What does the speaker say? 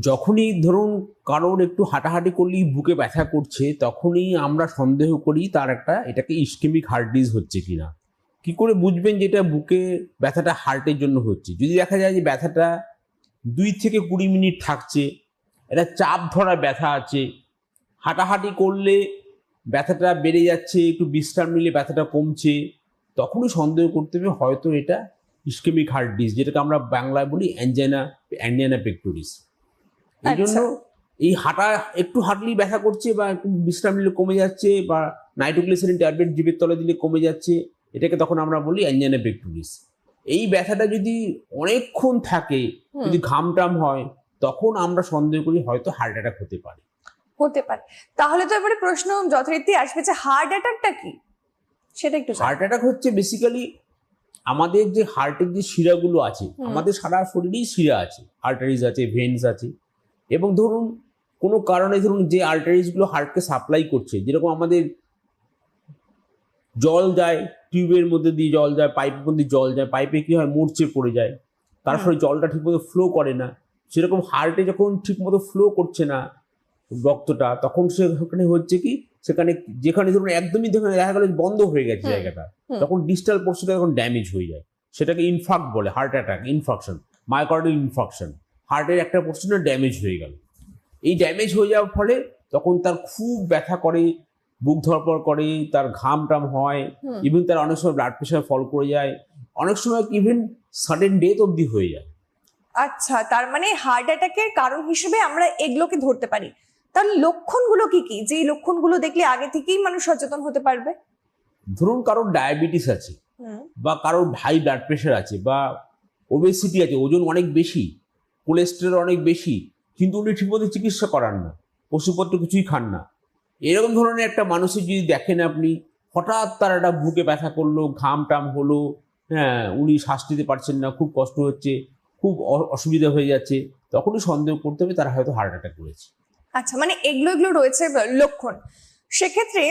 যখনই ধরুন কারোর একটু হাঁটাহাঁটি করলেই বুকে ব্যথা করছে, তখনই আমরা সন্দেহ করি তার এটাকে ইসকেমিক হার্ট ডিজিজ হচ্ছে কিনা। কি করে বুঝবেন যে এটা বুকে ব্যথাটা হার্টের জন্য হচ্ছে? যদি দেখা যায় যে ব্যথাটা 2 থেকে 20 মিনিট থাকছে, এটা চাপ ধরা ব্যথা আছে, হাঁটাহাঁটি করলে ব্যথাটা বেড়ে যাচ্ছে, একটু বিশ্রাম নিলে ব্যথাটা কমছে, তখনই সন্দেহ করতে হবে হয়তো এটা ইসকেমিক হার্ট ডিজিজ, যেটাকে আমরা বাংলায় বলি অ্যাঞ্জাইনা পেক্টোরিস। এই জন্য আচ্ছা। এই একটু হাঁটলেই ব্যথা করছে বা একটু বিশ্রাম নিলে কমে যাচ্ছে বা নাইট্রোগ্লিসারিন ট্যাবলেট জিভের তলে দিলে কমে যাচ্ছে, এটাকে তখন আমরা বলি অ্যাঞ্জাইনা পেক্টোরিস। এই ব্যথাটা যদি অনেকক্ষণ থাকে, যদি ঘামটাম হয়, তখন আমরা সন্দেহ করি হয়তো হার্ট অ্যাটাক হতে পারে। হতে পারে। তাহলে তো এবারে প্রশ্ন যথারীতি আসবে যে হার্ট অ্যাটাকটা কি, সেটা একটু হার্ট অ্যাটাক হচ্ছে বেসিক্যালি আমাদের যে হার্টের যে শিরাগুলো আছে, আমাদের সারা শরীরেই শিরা আছে, আর্টারিজ আছে, ভেন্স আছে, এবং ধরুন কোনো কারণে ধরুন যে আর্টারিজগুলো হার্টকে সাপ্লাই করছে, যেরকম আমাদের জল যায় টিউবের মধ্যে দিয়ে, জল যায় পাইপের মধ্যে, জল যায় পাইপে কি হয়, মরচে পড়ে যায়, তার ফলে জলটা ঠিকমতো ফ্লো করে না। সেরকম হার্টে যখন ঠিকমতো ফ্লো করছে না রক্তটা, তখন সেখানে হচ্ছে কি, যেখানে ধরুন একদমই দেখা গেল বন্ধ হয়ে গেছে জায়গাটা, তখন ডিস্টাল পোর্শনটা তখন ড্যামেজ হয়ে যায়। সেটাকে ইনফার্ক্ট বলে, heart attack, infarction, myocardial infarction. হার্টের একটা পোর্শনে ড্যামেজ হয়ে গেল। এই ড্যামেজ হয়ে যাওয়ার ফলে তখন তার খুব ব্যথা করে, বুক ধরপড় করে, তার ঘাম টাম হয়, ইভেন তার অনেক সময় ব্লাড প্রেশার ফল করে যায়, অনেক সময় ইভেন সাডেন ডেথ অবধি হয়ে যায়। আচ্ছা, তার মানে হার্ট অ্যাটাকের কারণ হিসেবে আমরা এগুলোকে ধরতে পারি। তাহলে লক্ষণগুলো কি কি, যে লক্ষণগুলো দেখলে আগে থেকেই মানুষ সচেতন হতে পারবে? ধরুন কারোর ডায়াবেটিস আছে, বা কারোর হাই ব্লাড প্রেশার আছে, বা ওবেসিটি আছে, ওজন অনেক বেশি, কোলেস্টেরল অনেক বেশি, কিন্তু উনি ঠিকমতো চিকিৎসা করান না, ওষুধপত্র কিছুই খান না, এরকম ধরনের একটা মানুষের যদি দেখেন আপনি, হঠাৎ তার একটা বুকে ব্যথা করলো, ঘাম টাম হলো, হ্যাঁ, উনি শ্বাস নিতে পারছেন না, খুব কষ্ট হচ্ছে, খুব অসুবিধা হয়ে যাচ্ছে, তখনই সন্দেহ করতে হবে তারা হয়তো হার্ট অ্যাটাক করেছে। আচ্ছা, মানে এগুলো রয়েছে লক্ষণ। সেক্ষেত্রে